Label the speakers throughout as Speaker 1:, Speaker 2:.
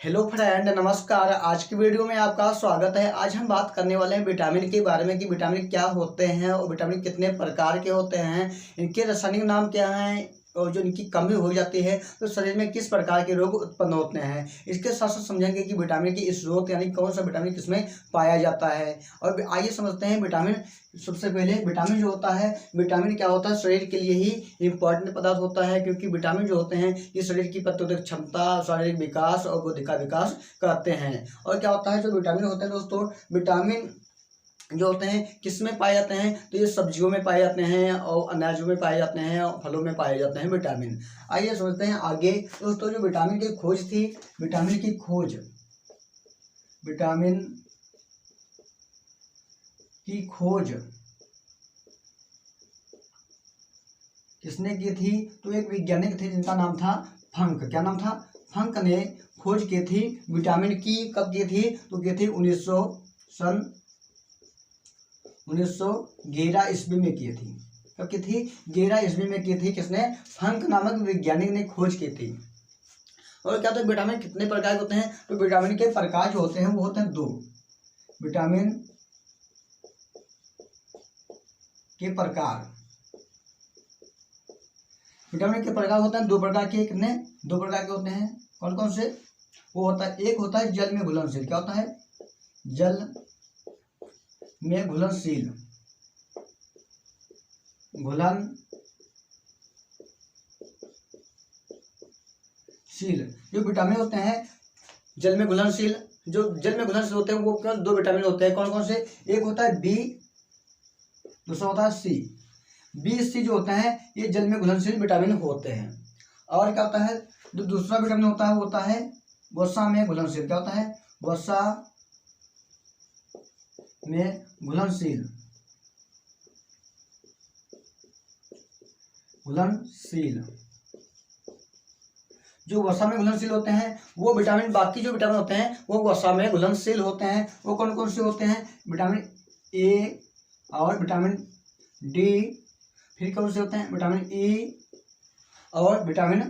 Speaker 1: Hello friend, नमस्कार। आज की वीडियो में आपका स्वागत है। आज हम बात करने वाले हैं विटामिन के बारे में कि विटामिन क्या होते हैं और विटामिन कितने प्रकार के होते हैं, इनके रासायनिक नाम क्या हैं और जो इनकी कमी हो जाती है तो शरीर में किस प्रकार के रोग उत्पन्न होते हैं। इसके साथ साथ समझेंगे कि विटामिन की स्रोत यानी कौन सा विटामिन किसमें पाया जाता है। और आइए समझते हैं विटामिन। सबसे पहले विटामिन जो होता है, विटामिन क्या होता है, शरीर के लिए ही इम्पॉर्टेंट पदार्थ होता है, क्योंकि विटामिन जो होते हैं ये शरीर की प्रतिरोधक क्षमता, शारीरिक विकास और बुद्धि का विकास करते हैं। और क्या होता है, जो विटामिन होते हैं दोस्तों, विटामिन जो होते हैं किस में पाए जाते हैं, तो ये सब्जियों में पाए जाते हैं और अनाजों में पाए जाते हैं और फलों में पाए जाते हैं विटामिन। आइए समझते हैं आगे दोस्तों। जो विटामिन की खोज थी, विटामिन की खोज, विटामिन की खोज किसने की थी, तो एक वैज्ञानिक थे जिनका नाम था फंक। क्या नाम था? फंक ने खोज की थी विटामिन की। कब की थी? तो की थी 1911 ईस्वी में की थी। कब की थी? 11 ईस्वी में की थी। किसने? फंक नामक वैज्ञानिक ने खोज की थी। और क्या, तो विटामिन कितने प्रकार के होते हैं, तो विटामिन के प्रकार जो होते हैं वो होते हैं दो। विटामिन के प्रकार, विटामिन के प्रकार होते हैं दो प्रकार के। कितने? दो प्रकार के होते हैं। कौन कौन से? वो होता है, एक होता है जल में घुलनशील। क्या होता है? जल में घुलनशील, जो विटामिन होते हैं जल में घुलनशील, जो जल में घुलनशील होते हैं वो क्या, दो विटामिन होते हैं। कौन कौन से? एक होता है बी, दूसरा होता है सी। बी सी जो होते हैं ये जल में घुलनशील विटामिन होते हैं। और क्या होता है, जो दूसरा विटामिन होता है वो होता है वसा में घुलनशील। क्या होता है? वसा में घुलनशील, जो वसा में घुलनशील होते हैं वो विटामिन, बाकी जो विटामिन होते हैं वो वसा में घुलनशील होते हैं। वो कौन कौन से होते हैं? विटामिन ए और विटामिन डी। फिर कौन से होते हैं? विटामिन ई और विटामिन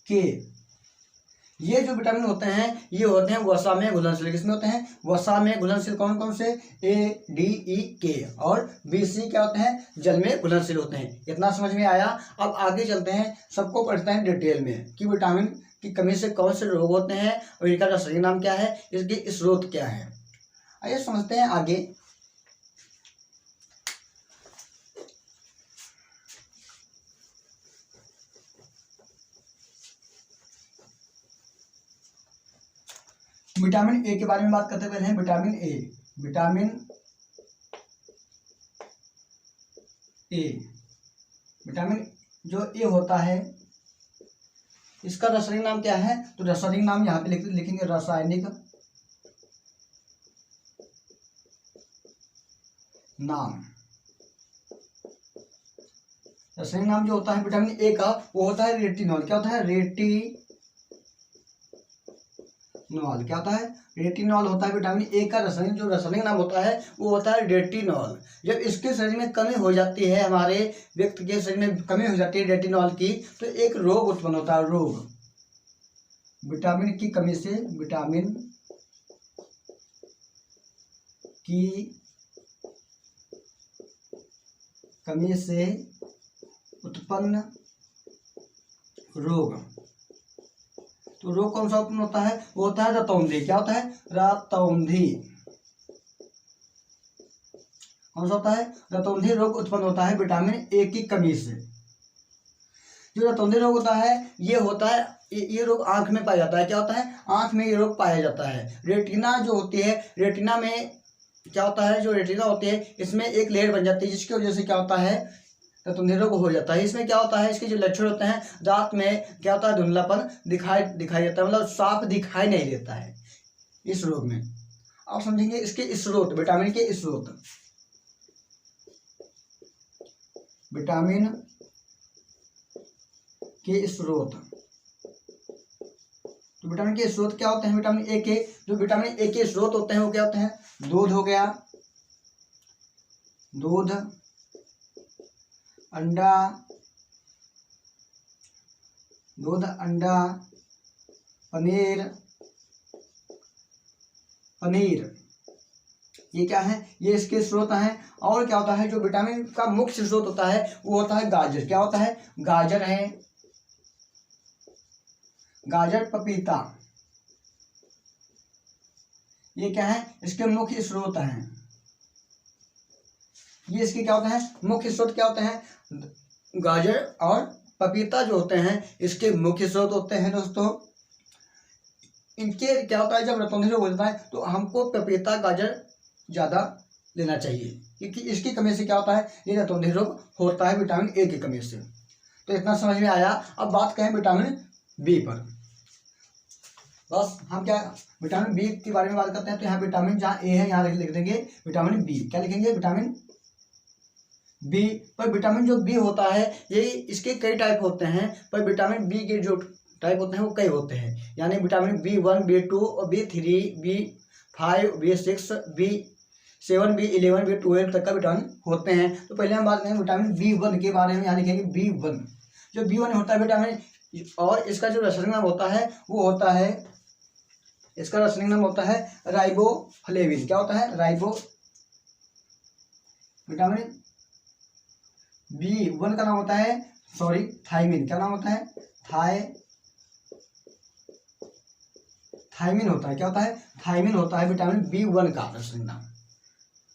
Speaker 1: के। ये जो विटामिन होते हैं ये होते हैं वसा में घुलनशील। किसमें होते हैं? वसा में घुलनशील। कौन कौन से? ए डी ई के। और बी सी क्या होते हैं? जल में घुलनशील होते हैं। इतना समझ में आया। अब आगे चलते हैं, सबको पढ़ते हैं डिटेल में कि विटामिन की कमी से कौन से रोग होते हैं और इनका रासायनिक नाम क्या है, इसके स्रोत क्या है। आइए समझते हैं आगे। विटामिन ए के बारे में बात करते पहले हैं। Vitamin A, vitamin A, vitamin जो ए होता है इसका रासायनिक नाम क्या है, तो रासायनिक नाम यहाँ पे लिखेंगे रासायनिक नाम। रासायनिक नाम जो होता है विटामिन ए का वो होता है रेटिनॉल। क्या होता है? रेटिनॉल। क्या होता है? रेटिनॉल होता है विटामिन ए का रासायनिक, जो रासायनिक नाम होता है वो होता है रेटिनॉल। जब इसके शरीर में कमी हो जाती है, हमारे व्यक्ति के शरीर में कमी हो जाती है रेटिनॉल की, तो एक रोग उत्पन्न होता है। रोग विटामिन की कमी से, विटामिन की कमी से उत्पन्न रोग। तो रोग कौन सा उत्पन्न होता है? वो होता है रतौंधी। क्या होता है? रतौंधी। कौन सा होता है? रतौंधी रोग उत्पन्न होता है विटामिन ए की कमी से। जो रतौंधी रोग होता है ये होता है, ये रोग आंख में पाया जाता है। क्या होता है? आंख में ये रोग पाया जाता है। रेटिना जो होती है, रेटिना में क्या होता है, जो रेटिना होती है इसमें एक लेयर बन जाती है, जिसकी वजह से क्या होता है, रतौंधी रोग हो जाता है। इसमें क्या होता है, इसके जो लक्षण होते हैं, रात में क्या होता है, धुंधलापन दिखाई देता है, मतलब साफ दिखाई नहीं देता है इस रोग में। आप समझेंगे इसके स्रोत, विटामिन के स्रोत। विटामिन के स्रोत, तो विटामिन के स्रोत क्या होते हैं? विटामिन ए के, जो विटामिन ए के स्रोत होते हैं वो क्या होते हैं? दूध हो गया, दूध, अंडा, दूध, अंडा, पनीर, पनीर ये क्या है, ये इसके स्रोत हैं। और क्या होता है, जो विटामिन का मुख्य स्रोत होता है वो होता है गाजर। क्या होता है, गाजर है, गाजर, पपीता, ये क्या है, इसके मुख्य स्रोत हैं। ये इसके क्या होते हैं, मुख्य स्रोत क्या होते हैं, गाजर और पपीता जो होते हैं इसके मुख्य स्रोत होते हैं दोस्तों। इनके क्या होता है, जब रतौंधी रोग हो जाता है तो हमको पपीता गाजर ज़्यादा लेना चाहिए, क्योंकि इसकी कमी से क्या होता है, ये रतौंधी रोग होता है विटामिन ए की कमी से। तो इतना समझ में आया। अब बात करें विटामिन बी पर। बस हम क्या विटामिन बी के बारे में बात करते हैं, तो यहाँ विटामिन जहाँ ए है यहाँ लिख देंगे विटामिन बी। क्या लिखेंगे, विटामिन बी। पर विटामिन जो बी होता है ये इसके कई टाइप होते हैं, पर विटामिन बी के जो टाइप होते हैं वो कई होते हैं। यानी विटामिन B1, B2 और B3, B5, B6, B7, B11, B12 तक का विटामिन होते हैं। तो पहले हम बात करें विटामिन B1 के बारे में। यहाँ लिखेंगे B1। जो B1 होता है विटामिन, और इसका जो रासायनिक नाम होता है वो होता है, इसका रासायनिक नाम होता है राइबोफ्लेविन। क्या होता है, विटामिन B1 का नाम होता है थायमिन। क्या नाम होता है, थायमिन होता है। क्या होता है, थायमिन होता है विटामिन B1 का रासायनिक नाम।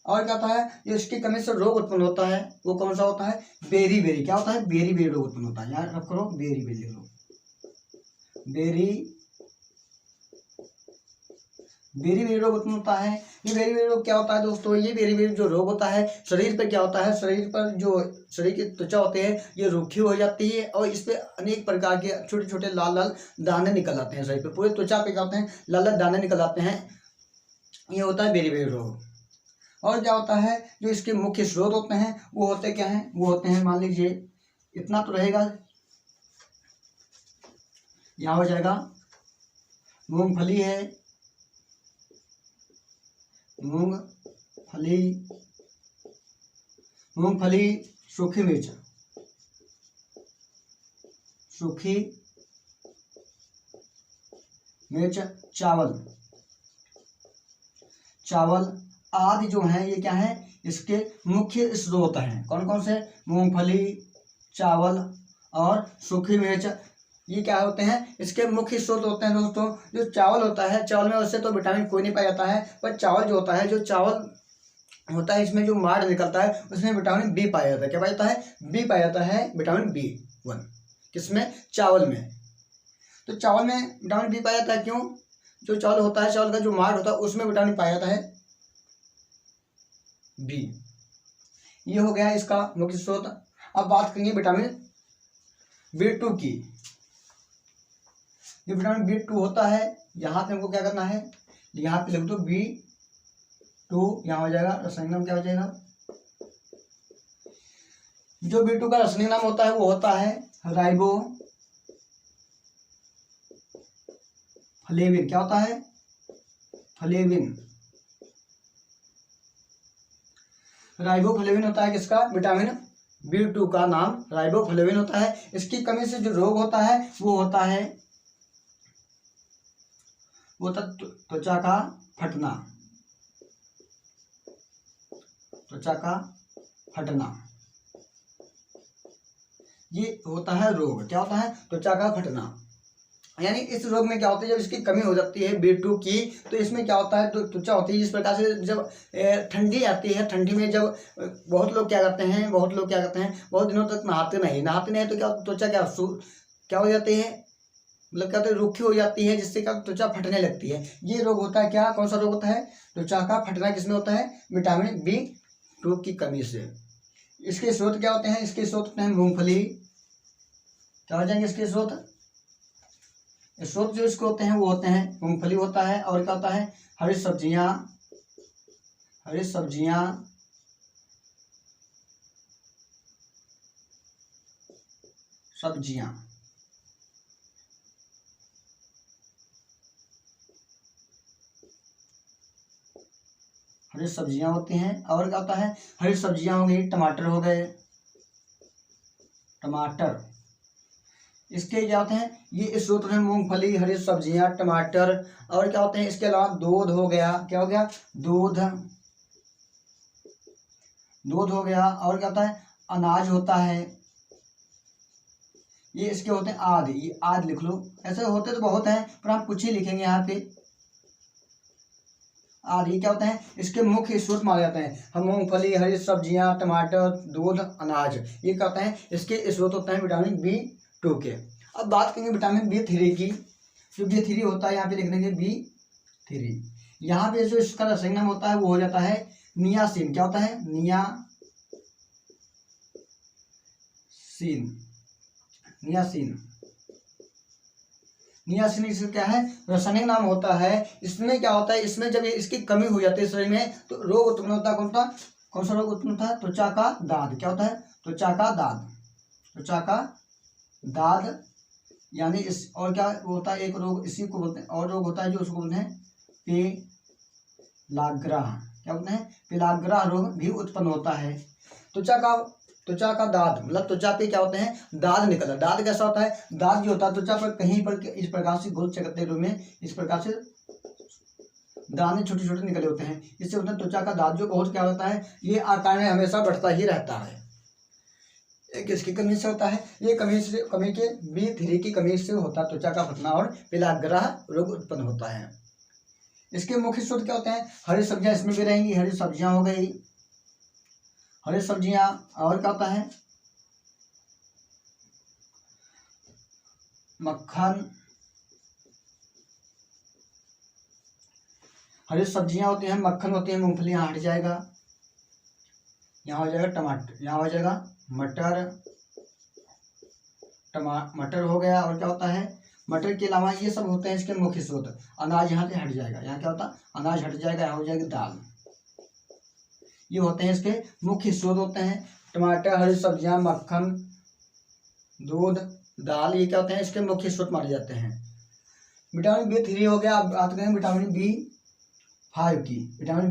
Speaker 1: और क्या होता है, जो इसकी कमी से रोग उत्पन्न होता है वो कौन सा होता है, बेरी। क्या होता है, बेरी रोग उत्पन्न होता है। याद करो, बेरी रोग उत्पन्न होता है। ये बेरी रोग क्या होता है दोस्तों, ये बेरी जो रोग होता है शरीर पर क्या होता है, शरीर पर जो शरीर की त्वचा होते हैं ये रूखी हो जाती है और इस पे अनेक प्रकार के छोटे छोटे लाल लाल दाने निकल आते हैं। शरीर पे, पूरे त्वचा पे क्या होते हैं, लाल लाल दाने निकल आते हैं। ये होता है बेरी रोग। और क्या होता है, जो इसके मुख्य स्रोत होते हैं वो होते क्या हैं, वो होते हैं, मान लीजिए इतना तो रहेगा, यहाँ हो जाएगा मूंगफली है, मूंगफली, सूखी मिर्च, चावल आदि जो हैं ये क्या है, इसके मुख्य स्रोत हैं। कौन कौन से, मूंगफली, चावल और सूखी मिर्च, ये क्या होते हैं, इसके मुख्य स्रोत होते हैं दोस्तों। जो चावल होता है, चावल में उससे तो विटामिन कोई नहीं पाया जाता है, पर चावल जो होता है, जो चावल होता है इसमें जो माड़ निकलता है उसमें विटामिन बी पाया जाता है। क्या पाया जाता है, बी पाया जाता है, विटामिन B1। किसमें, चावल में। तो चावल में विटामिन बी पाया जाता है, क्यों, जो चावल होता है, चावल का जो माड़ होता है उसमें विटामिन पाया जाता है बी। ये हो गया इसका मुख्य स्रोत। अब बात करेंगे विटामिन B2 की। ये विटामिन B2 होता है, यहाँ पे हमको क्या करना है, यहाँ पे लिख दो B2, यहाँ हो जाएगा रासायनिक नाम क्या हो जाएगा, जो B2 का रासायनिक नाम होता है वो होता है राइबोफ्लेविन। क्या होता है, फ्लेविन, राइबोफ्लेविन होता है किसका, विटामिन B2 का नाम राइबोफ्लेविन होता है। इसकी कमी से जो रोग होता है वो होता है त्वचा का फटना, ये होता है रोग। क्या होता है, त्वचा का फटना। यानी इस रोग में क्या होता है, जब इसकी कमी हो जाती है B2 की, तो इसमें क्या होता है, तो त्वचा होती है इस प्रकार से, जब ठंडी आती है, ठंडी में जब बहुत लोग क्या करते हैं, बहुत दिनों तक नहाते नहीं तो क्या त्वचा क्या हो जाती है, मतलब क्या होता है, रूखी हो जाती है, जिससे क्या त्वचा फटने लगती है। ये रोग होता है, क्या, कौन सा रोग होता है, त्वचा का फटना। किसमें होता है, विटामिन B2 की कमी से। इसके स्रोत क्या होते हैं, इसके स्रोत होते हैं मूंगफली। क्या हो जाएंगे इसके स्रोत जो इसको होते हैं वो होते हैं मूंगफली होता है, और क्या होता है, हरी सब्जियां, हरी सब्जियां होती हैं। और क्या होता है, हरी सब्जियां हो गई, टमाटर हो गए, टमाटर, इसके क्या होते हैं, ये स्रोत हैं मूंगफली, हरी सब्जियां, टमाटर, और क्या होते हैं इसके अलावा दूध हो गया, क्या हो गया, दूध, दूध हो गया, और क्या होता है, अनाज होता है, ये इसके होते हैं आदि, ये आदि लिख लो। ऐसे होते तो बहुत हैं पर हम कुछ ही लिखेंगे यहाँ पे। आदि क्या होते हैं, इसके मुख्य स्रोत माने जाते हैं। हम मूंगफली, हरी सब्जियां, टमाटर, दूध, अनाज, ये क्या होते हैं, इसके स्रोत होते हैं विटामिन B2 के। अब बात करेंगे विटामिन B3 की। जो B3 होता है यहाँ पे लिख देंगे B3। यहाँ पे जो इसका रासायनिक नाम होता है वो हो जाता है नियासिन। क्या होता है, नियासिन, नियासिन, नियासिन इसका क्या है, रासायनिक नाम होता है। इसमें क्या होता है, इसमें जब इसकी कमी हो जाती है शरीर में तो रोग उत्पन्न होता है। कौन सा रोग उत्पन्न होता है, त्वचा का दाद। क्या होता है, त्वचा का दाद, त्वचा का दाद, यानी इस, और क्या होता है, एक रोग इसी को बोलते हैं, और रोग होता है जो उसको बोलते हैं पेलाग्रा। क्या बोलते हैं, पेलाग्रा रोग भी उत्पन्न होता है। त्वचा का दाद मतलब त्वचा पे क्या होते हैं, दाद निकलता है। दाद कैसा होता है, दाद जो होता है त्वचा पर कहीं पर इस प्रकार से गोल चकत्ते रूप में इस प्रकार से दाने छोटे छोटे निकले होते हैं। इससे होता है त्वचा का दाद, जो बहुत क्या होता है, ये आकार में हमेशा बढ़ता ही रहता है। एक इसकी कमी से होता है, ये कमी के B3 की कमी से होता है त्वचा का फटना और पेलाग्रा रोग उत्पन्न होता है। इसके मुख्य स्रोत क्या होते हैं, हरी सब्जियां इसमें भी रहेंगी, हरी सब्जियां हो गई, हरी सब्जियां, और क्या होता है, मक्खन, हरी सब्जियां होती हैं, मक्खन होती है, मूंगफली यहाँ हट जाएगा, यहाँ हो जाएगा टमाटर, यहाँ हो जाएगा मटर, मटर हो गया, और क्या होता है, मटर के अलावा ये सब होते हैं इसके मुख्य स्रोत। अनाज यहाँ से हट जाएगा, यहाँ क्या होता है, अनाज हट जाएगा, यहाँ हो जाएगी दाल। ये होते हैं इसके मुख्य स्रोत होते हैं। टमाटर, हरी सब्जियां, मक्खन, दूध, दाल, ये क्या होते हैं, इसके मुख्य स्रोत माने जाते हैं। विटामिन B3 हो गया। अब बात करें विटामिन B5 की। विटामिन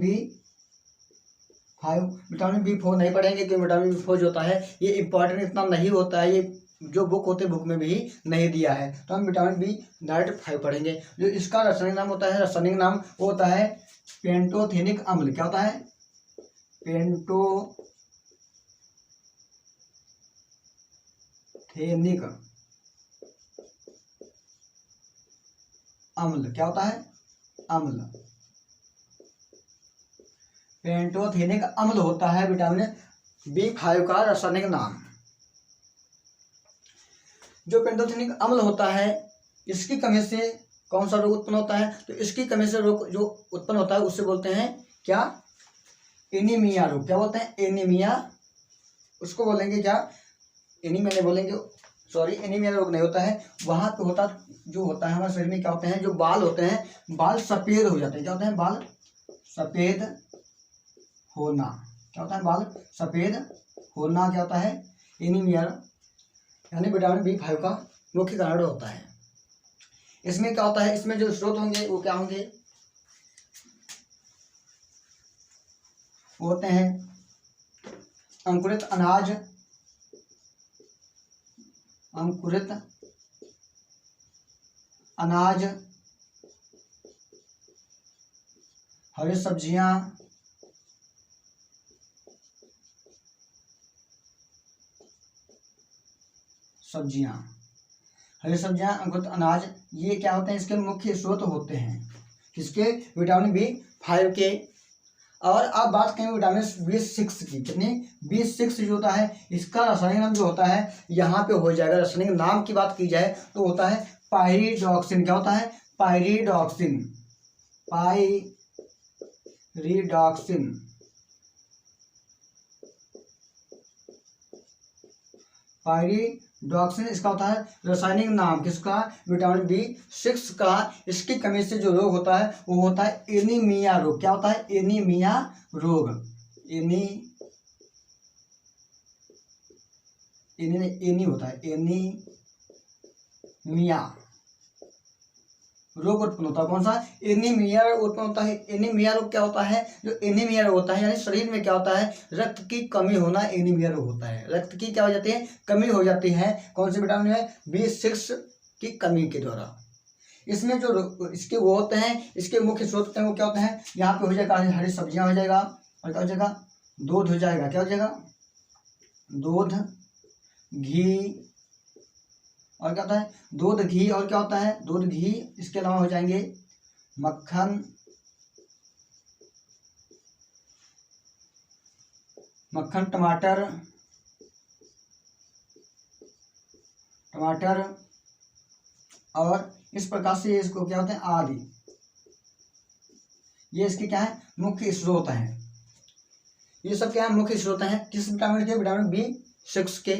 Speaker 1: B4 नहीं पढ़ेंगे क्योंकि विटामिन B4 जो होता है ये इंपॉर्टेंट इतना नहीं होता है, ये जो बुक होते बुक में भी नहीं दिया है, तो हम विटामिन B डायरेक्ट 5 पढ़ेंगे। जो इसका रासायनिक नाम होता है, रासायनिक नाम वो होता है पेंटोथेनिक अम्ल। क्या होता है, पेंटोथेनिक अम्ल। क्या होता है, अम्ल, पेंटोथेनिक अम्ल होता है विटामिन B5 का रासायनिक नाम। जो पेंटोथेनिक अम्ल होता है इसकी कमी से कौन सा रोग उत्पन्न होता है, तो इसकी कमी से रोग जो उत्पन्न होता है उससे बोलते हैं क्या, एनीमिया रोग। क्या बोलते हैं, एनीमिया, उसको बोलेंगे क्या, एनीमिया नहीं बोलेंगे, सॉरी, एनीमिया रोग नहीं होता है। वहां पे होता जो होता है हमारे शरीर में क्या होते हैं, जो बाल होते हैं, बाल सफेद हो जाते हैं। क्या होते हैं, बाल सफेद होना। क्या होता है, बाल सफेद होना, क्या होता है, एनीमिया, यानी विटामिन B5 का मुख्य कारण होता है। इसमें क्या होता है, इसमें जो स्रोत होंगे वो क्या होंगे, वो होते हैं अंकुरित अनाज, अंकुरित अनाज, हरी सब्जियां, हरी सब्जियां, अंकुरित अनाज, ये क्या होते हैं, इसके मुख्य स्रोत होते हैं किसके, विटामिन B5 के। और अब बात करें विटामिन B6 की। कितनी, B6 जो होता है इसका रासायनिक नाम जो होता है यहाँ पे हो जाएगा। रासायनिक नाम की बात की जाए तो होता है पायरिडॉक्सिन। क्या होता है, पायरिडॉक्सिन, पायरिडॉक्सिन, पायरिडॉक्सिन इसका होता है रासायनिक नाम किसका, विटामिन B6 का। इसकी कमी से जो रोग होता है वो होता है एनीमिया रोग। क्या होता है, एनीमिया रोग, एनी होता है, एनीमिया रोग उत्पन्न होता है। कौन सा? एनीमिया उत्पन्न होता है। एनीमिया रोग क्या होता है? जो एनीमिया रोग होता है यानी शरीर में क्या होता है, रक्त की कमी होना एनीमिया रोग होता है। रक्त की क्या हो जाती है? कमी हो जाती है। कौन से विटामिन में? B6 की कमी के द्वारा। इसमें जो इसके वो होते हैं, इसके मुख्य स्रोत होते हैं, वो क्या होते हैं? यहाँ पे हो जाएगा हरी सब्जियां हो जाएगा, और क्या हो जाएगा? दूध हो जाएगा। क्या हो जाएगा? दूध, घी, और क्या होता है? दूध, घी, और क्या होता है? दूध, घी। इसके अलावा हो जाएंगे मक्खन, मक्खन, टमाटर, टमाटर, और इस प्रकार से इसको क्या होते हैं? आदि। ये इसके क्या है? मुख्य स्रोत हैं। ये सब क्या है? मुख्य स्रोत हैं किस विटामिन के? विटामिन B6 के।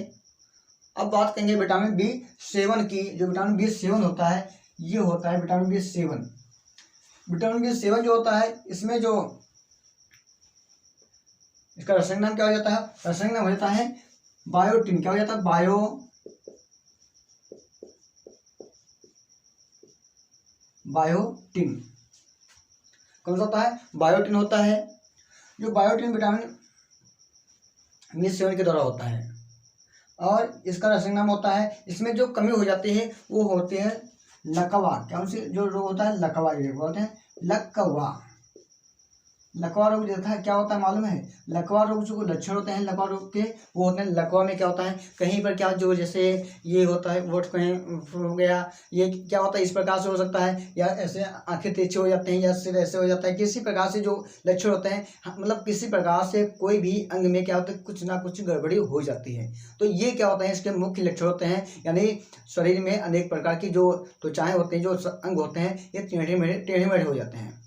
Speaker 1: अब बात करेंगे विटामिन B7 की। जो विटामिन B7 होता है, ये होता है विटामिन B7। विटामिन B7 जो होता है, इसमें जो इसका रासायनिक नाम क्या हो जाता है? रासायनिक नाम हो जाता है बायोटिन। क्या हो जाता है? बायोटिन। कौन सा होता है? बायोटिन होता है। जो बायोटिन विटामिन B7 के द्वारा होता है, और इसका रासायनिक नाम होता है, इसमें जो कमी हो जाती है वो होती है लकवा। क्या उनसे जो रोग होता है? लकवा। ये बोलते हैं लकवा। लकवा रोग देखा है क्या होता है मालूम है? लकवा रोग जो लक्षण होते हैं लकवा रोग के, वो होते हैं लकवा में क्या होता है? कहीं पर क्या जो जैसे ये होता है वोट कहीं हो गया, ये क्या होता है? इस प्रकार से हो सकता है, या ऐसे आंखें तिरछे हो जाते हैं, या सिर ऐसे हो जाता है। किसी प्रकार से जो लक्षण होते हैं, मतलब किसी प्रकार से कोई भी अंग में क्या होता है? कुछ ना कुछ गड़बड़ी हो जाती है। तो ये क्या होता है? इसके मुख्य लक्षण होते हैं। यानी शरीर में अनेक प्रकार की जो त्वचाएं होती हैं, जो अंग होते हैं, ये टेढ़े मेढ़े हो जाते हैं।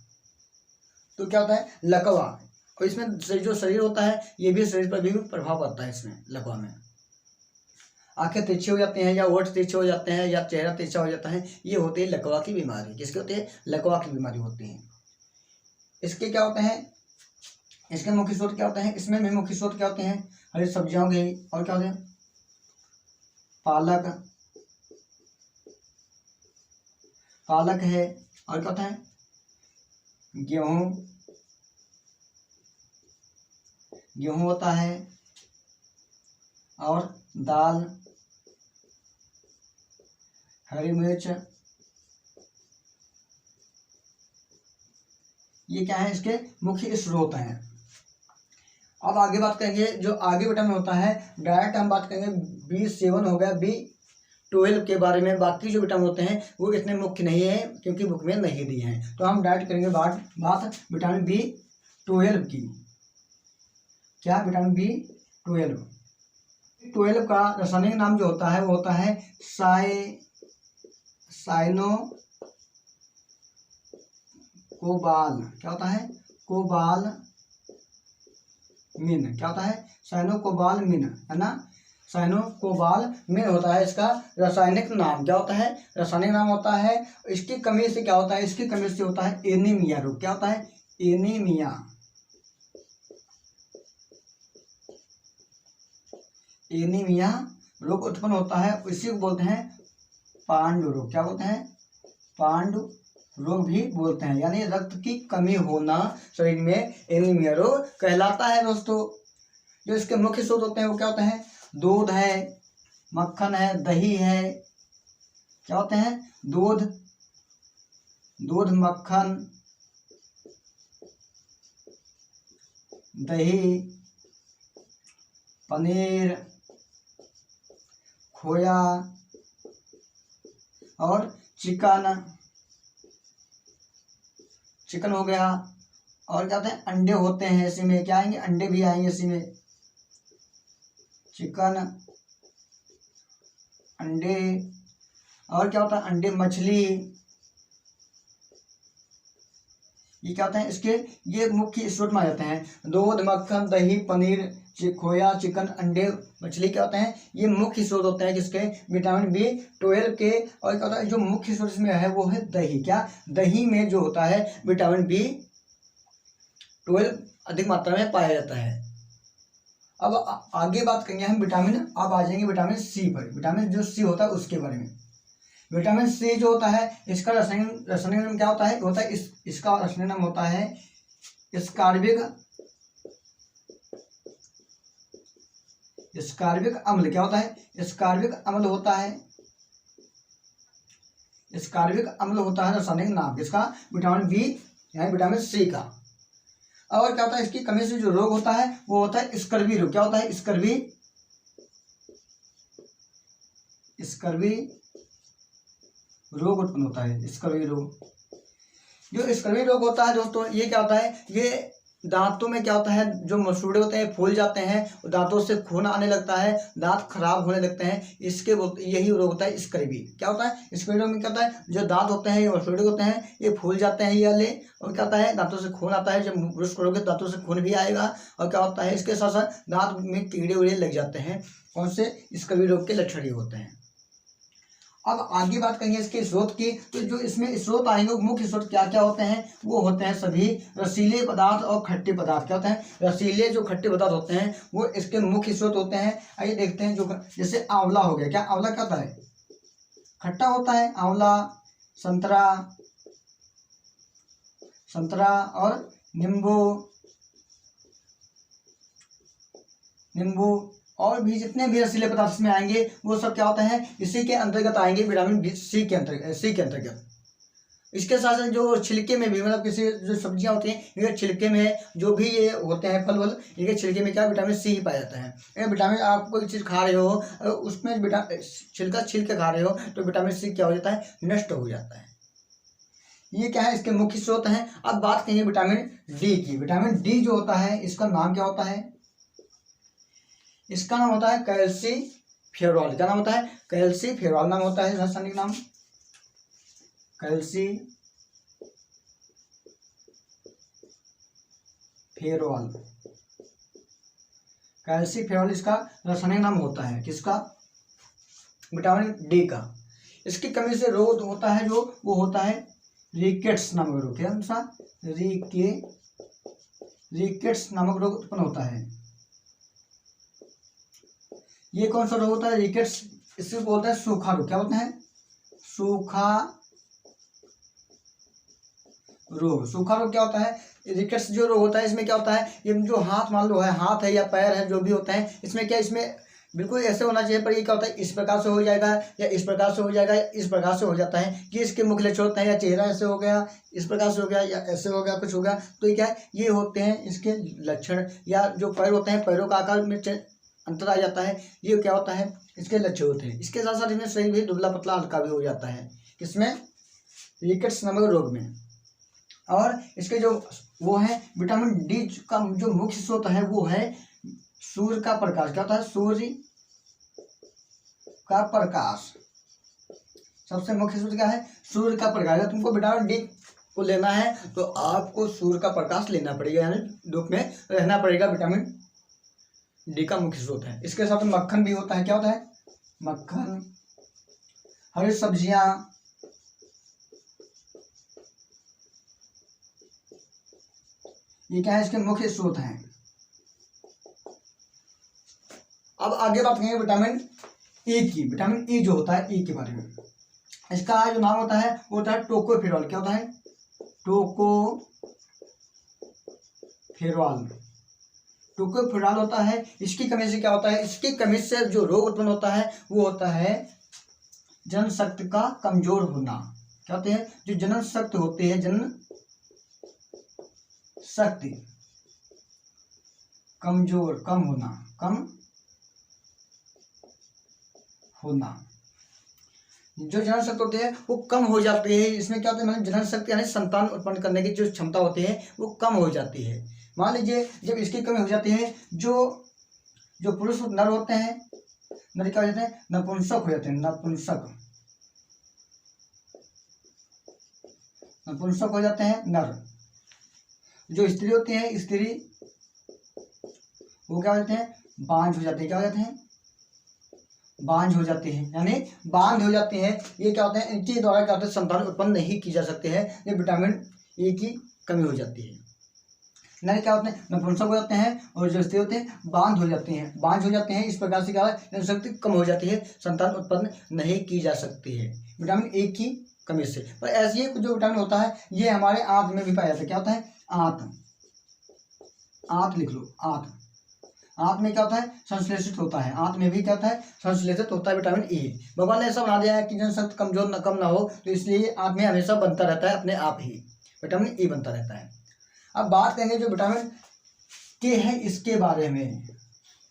Speaker 1: तो क्या होता है? लकवा। और इसमें जो शरीर होता है, ये भी शरीर पर भी प्रभाव पड़ता है। इसमें लकवा में आंखें तिरछी हो जाती हैं, या ओठ तिरछे हो जाते हैं, या चेहरा तिरछा हो जाता है। ये होती है लकवा की बीमारी। किसकी होती है? लकवा की बीमारी होती है। इसके क्या होते हैं? इसके मुख्य स्रोत क्या होते हैं? इसमें भी मुख्य स्रोत क्या होते हैं? हरी सब्जियां हो गई, और क्या होते हैं? पालक, पालक है, और क्या होता है? गेहूं, गेहूं होता है, और दाल, हरी मिर्च। ये क्या है? इसके मुख्य स्रोत हैं। अब आगे बात करेंगे जो आगे विटामिन होता है, डायरेक्ट हम बात करेंगे B7 हो गया, B12 के बारे में। बाकी जो विटामिन होते हैं वो इतने मुख्य नहीं है, क्योंकि बुक में नहीं दिए हैं। तो हम डायरेक्ट करेंगे बात विटामिन B12 की। क्या? विटामिन B12 का रासायनिक नाम जो होता है वो होता है साइनोकोबाल। क्या होता है? कोबालमिन। क्या होता है? साइनोकोबालमिन, है ना? साइनोकोबालमिन होता है इसका रासायनिक नाम। क्या होता है? रासायनिक नाम होता है। इसकी कमी से क्या होता है? इसकी कमी से होता है एनीमिया रोग। क्या होता है? एनीमिया। एनीमिया रोग उत्पन्न होता है। इसी को बोलते हैं पांडु रोग। क्या बोलते हैं? पांडु रोग भी बोलते हैं। यानी रक्त की कमी होना शरीर में एनीमिया रोग कहलाता है दोस्तों। जो इसके मुख्य स्रोत होते हैं वो क्या होते हैं? दूध है, मक्खन है, दही है। क्या होते हैं? दूध, मक्खन, दही, पनीर, खोया, और चिकन हो गया। और क्या होते हैं? अंडे होते हैं इसी में। क्या आएंगे? अंडे भी आएंगे इसी में। चिकन, अंडे, और क्या होता है? अंडे, मछली। ये क्या होते हैं? इसके ये मुख्य स्रोत में आ जाते हैं। दूध, मक्खन, दही, पनीर, खोया, चिकन, अंडे, मछली क्या होते हैं? ये मुख्य स्रोत होते हैं किसके? विटामिन B12 के। और क्या होता है? जो मुख्य स्रोत इसमें है वो है दही। क्या? दही में जो होता है विटामिन B12 अधिक मात्रा में पाया जाता है। अब आगे बात करेंगे हम विटामिन। अब आ जाएंगे विटामिन C पर। विटामिन जो C होता है उसके बारे में। विटामिन सी जो होता है इसका रासायनिक नाम क्या होता है इसका रासायनिक नाम होता है स्कार्बिक अम्ल। क्या होता है? स्कार्बिक अम्ल होता है। स्कार्बिक अम्ल होता है रासायनिक नाम किसका? विटामिन बी यानी विटामिन सी का। और क्या होता है, इसकी कमी से जो रोग होता है वो होता है स्कर्वी रोग। क्या होता है? स्कर्वी रोग उत्पन्न होता है। स्कर्वी रोग, जो स्कर्वी रोग होता है दोस्तों, ये क्या होता है, ये दांतों में क्या होता है, जो मसूड़े होते हैं फूल जाते हैं, दांतों से खून आने लगता है, दांत खराब होने लगते हैं, इसके यही रोग होता है स्कर्वी। क्या होता है स्कर्वी रोग में? क्या होता है, जो दांत होते हैं, ये मसूड़े होते हैं, ये फूल जाते हैं ये वाले, और क्या होता है, दांतों से खून आता है। जब ब्रश करोगे दांतों से खून भी आएगा, और क्या होता है, इसके साथ साथ दांत में कीड़े उड़े लग जाते हैं। कौन से? स्कर्वी रोग के लक्षण ये होते हैं। अब आगे बात करेंगे इसके स्रोत की। तो जो इसमें स्रोत आएंगे, मुख्य स्रोत क्या क्या होते हैं? वो होते हैं सभी रसीले पदार्थ और खट्टे पदार्थ। क्या होते हैं? रसीले जो खट्टे पदार्थ होते हैं वो इसके मुख्य स्रोत होते हैं। आइए देखते हैं। जो जैसे आंवला हो गया, क्या आंवला क्या होता है? खट्टा होता है आंवला। संतरा और नींबू और भी जितने भी रसीले पदार्थ इसमें आएंगे वो सब क्या होते हैं, इसी के अंतर्गत आएंगे, विटामिन सी के अंतर्गत। इसके साथ साथ जो छिलके में भी, मतलब किसी जो सब्जियां होती हैं इनके छिलके में जो भी ये होते हैं फल इनके छिलके में क्या विटामिन सी ही पाया जाता है। अगर विटामिन आप कोई चीज़ खा रहे हो उसमें छिलका छील के खा रहे हो तो विटामिन सी क्या हो जाता है? नष्ट हो जाता है। ये क्या है? इसके मुख्य स्रोत हैं। अब बात करेंगे विटामिन डी की। विटामिन डी जो होता है इसका नाम क्या होता है? इसका नाम होता है कैल्सीफेरॉल। क्या नाम होता है? कैल्सीफेरॉल नाम होता है रासायनिक नाम। कैल्सीफेरॉल इसका रासायनिक नाम होता है। किसका? विटामिन डी का। इसकी कमी से रोग होता है जो वो होता है रिकेट्स नामक रोग। क्या सा? रिकेट्स नामक रोग उत्पन्न होता है। ये कौन सा रोग होता है? रिकेट्स। इसको बोलते हैं सूखा रोग। क्या बोलते हैं? सूखा रोग क्या होता है? रिकेट्स जो रोग होता है इसमें क्या होता है, ये जो हाथ मान लो है, हाथ है या पैर है, जो भी होता है, इसमें क्या, इसमें बिल्कुल ऐसे होना चाहिए, पर ये क्या होता है, इस प्रकार से हो जाएगा या इस प्रकार से हो जाएगा या इस प्रकार से हो जाता है। ये इसके मुख्य लक्षण होते हैं। या चेहरा ऐसे हो गया, इस प्रकार से हो गया, या ऐसे हो गया, कुछ हो गया, तो ये क्या है, ये होते हैं इसके लक्षण। या जो पैर होते हैं, पैरों का आकार में अंतर आ जाता है, ये क्या होता है, इसके लक्षण होते हैं। इसके साथ साथ इसमें शरीर भी दुबला पतला हल्का भी हो जाता है। किसमें? रिकेट्स नामक रोग में। और इसके जो वो है विटामिन डी का जो मुख्य स्रोत है वो है सूर्य का प्रकाश। क्या होता है? सूर्य का प्रकाश। सबसे मुख्य स्रोत क्या है? सूर्य का प्रकाश। अगर तुमको विटामिन डी को लेना है तो आपको सूर्य का प्रकाश लेना पड़ेगा, यानी धूप में रहना पड़ेगा। विटामिन डी का मुख्य स्रोत है। इसके साथ मक्खन भी होता है। क्या होता है? मक्खन, हरी सब्जियां, ये क्या है, इसके मुख्य स्रोत हैं। अब आगे बात करेंगे विटामिन ई की। विटामिन ई जो होता है, ई के बारे में, इसका जो नाम होता है वो होता है टोकोफेरॉल। क्या होता है? टोकोफेरॉल होता है। इसकी कमी से क्या होता है, इसकी कमी से जो रोग उत्पन्न होता है वो होता है जनन शक्ति का कमजोर होना। क्या होते हैं? जो जनन शक्ति होती है, जनन शक्ति कमजोर, कम होना, जो जनन शक्ति होती है वो कम हो जाती है। इसमें क्या होता है, मतलब जनन शक्ति यानी संतान उत्पन्न करने की जो क्षमता होती है वो कम हो जाती है। मान लीजिए जब इसकी कमी हो जाती है, जो पुरुष नर होते हैं, नर क्या हो जाते हैं, नपुंसक हो जाते हैं। नपुंसक हो जाते हैं नर। जो स्त्री होती है, स्त्री वो क्या हो जाते हैं, बांझ हो जाती है। क्या हो जाते हैं? बांझ हो जाती है, यानी बांझ हो जाती है। ये क्या होते हैं, इनके द्वारा क्या होता है, संतान उत्पन्न नहीं की जा सकते हैं। ये विटामिन ए की कमी हो जाती है। नर क्या होते हैं, नपुंसक हो जाते हैं, और जो स्त्री होते हैं बांझ हो जाते हैं। इस प्रकार से क्या है, जनशक्ति कम हो जाती है, संतान उत्पन्न नहीं की जा सकती है। विटामिन ए की कमी से। पर ऐसे ही जो विटामिन होता है ये हमारे आंत में भी पाया जाता है। क्या होता है? आंत लिख लो, आंत में क्या होता है? संश्लेषित होता है। आंत में भी क्या होता है? संश्लेषित होता है विटामिन ए। भगवान ने ऐसा बना दिया है कि जनशक्ति कमजोर कम ना हो, तो इसलिए आंत में हमेशा बनता रहता है, अपने आप ही विटामिन ए बनता रहता है। अब बात करेंगे जो विटामिन के है इसके बारे में।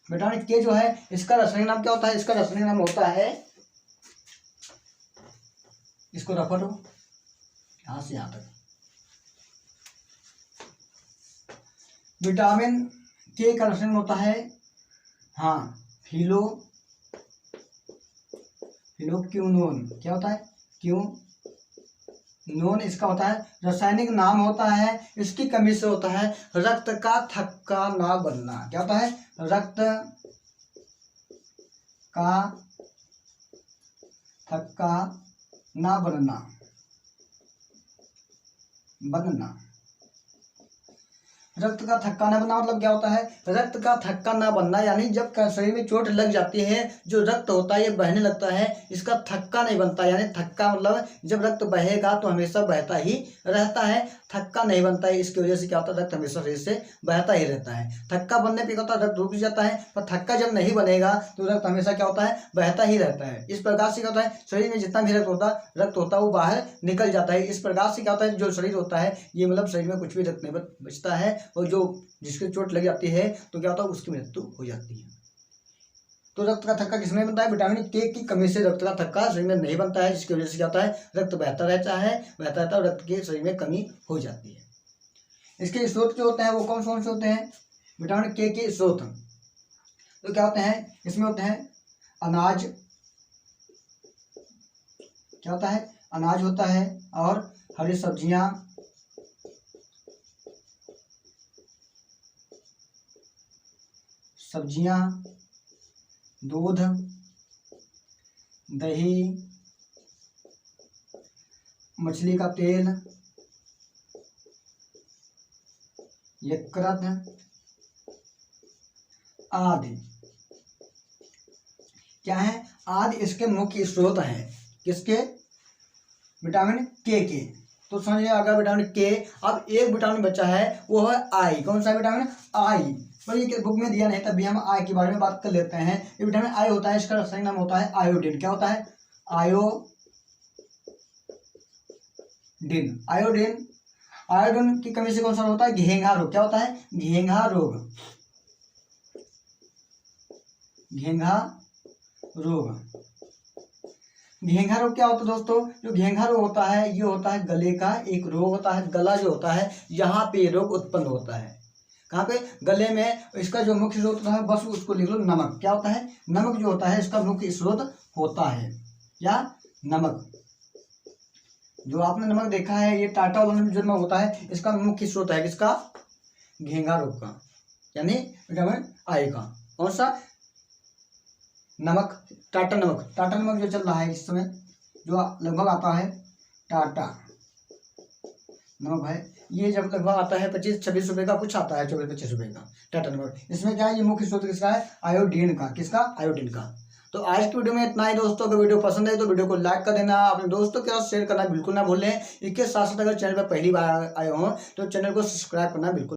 Speaker 1: विटामिन के जो है इसका रासायनिक नाम क्या होता है? इसका रासायनिक नाम होता है, इसको रखो लो यहाँ से यहाँ तक। विटामिन के का रासायनिक होता है फिलोक्विनोन। क्या होता है? क्यूनोन इसका होता है रासायनिक नाम होता है। इसकी कमी से होता है रक्त का थक्का ना बनना। क्या होता है? रक्त का थक्का ना बनना। रक्त का थक्का ना बनना मतलब क्या होता है? रक्त का थक्का ना बनना यानी जब शरीर में चोट लग जाती है, जो रक्त होता है ये बहने लगता है, इसका थक्का नहीं बनता। यानी थक्का मतलब जब रक्त बहेगा तो हमेशा बहता ही रहता है, थक्का नहीं बनता है। इसकी वजह से क्या होता है? रक्त हमेशा शरीर से बहता ही रहता है। थक्का बनने पर क्या होता है? रक्त रुक जाता है, पर थक्का जब नहीं बनेगा तो रक्त हमेशा क्या होता है? बहता ही रहता है। इस प्रकार से क्या होता है? शरीर में जितना भी रक्त होता है वो बाहर निकल जाता है। इस प्रकार से क्या होता है? जो शरीर होता है ये मतलब शरीर में कुछ भी रक्त नहीं बचता है, और जो जिसके चोट लग जाती है तो क्या होता है? उसकी मृत्यु हो जाती है। तो रक्त का थक्का किसमें बनता है? विटामिन के की कमी से रक्त का थक्का शरीर में नहीं बनता है, जिसकी वजह से क्या होता है? रक्त बहता रहता है और रक्त के शरीर में कमी हो जाती है। इसके स्रोत जो होते हैं वो कौन कौन से होते हैं? विटामिन के स्रोत तो क्या होते हैं? इसमें होते हैं अनाज। क्या होता है? अनाज होता है, और हरी सब्जियां, दूध, दही, मछली का तेल, यकृत आदि। क्या है? आदि इसके मुख्य स्रोत हैं। किसके? विटामिन के। तो समझिए अगर विटामिन के। अब एक विटामिन बचा है वो है आई। कौन सा विटामिन? आई। पर ये बुक में दिया नहीं, तब भी हम आई के बारे में बात कर लेते हैं। ये विटामिन आई होता है, इसका रासायनिक नाम होता है आयोडीन। क्या होता है? आयोडीन की कमी से कौन सा होता है? घेंघा रोग। क्या होता है? घेंघा रोग क्या होता है दोस्तों? जो घेंघा रोग होता है ये होता है गले का एक रोग होता है। गला जो होता है यहाँ पे रोग उत्पन्न होता है। कहाँ पे? गले में। इसका जो मुख्य स्रोत होता है बस उसको लिख लो, नमक। क्या होता है? नमक जो होता है इसका मुख्य स्रोत होता है। क्या? नमक। जो आपने नमक देखा है ये टाटा वाला जो नमक होता है इसका मुख्य स्रोत है किसका? घेंघा रोग का, यानी विटामिन आई का। कौन सा? नमक, टाटा नमक जो चल रहा है इस समय, जो लगभग आता है टाटा नमक है। ये जब लगभग आता है 25-26 रुपए का, कुछ आता है 24-25 रुपए का टाटा नमक। इसमें क्या है? ये मुख्य स्रोत किसका है? आयोडीन का। किसका? आयोडीन का। तो आज की वीडियो में इतना ही दोस्तों। अगर वीडियो पसंद है तो वीडियो को लाइक कर देना, अपने दोस्तों के साथ शेयर करना बिल्कुल ना भूलें। इसके साथ साथ अगर चैनल पर पहली बार आए हों तो चैनल को सब्सक्राइब करना बिल्कुल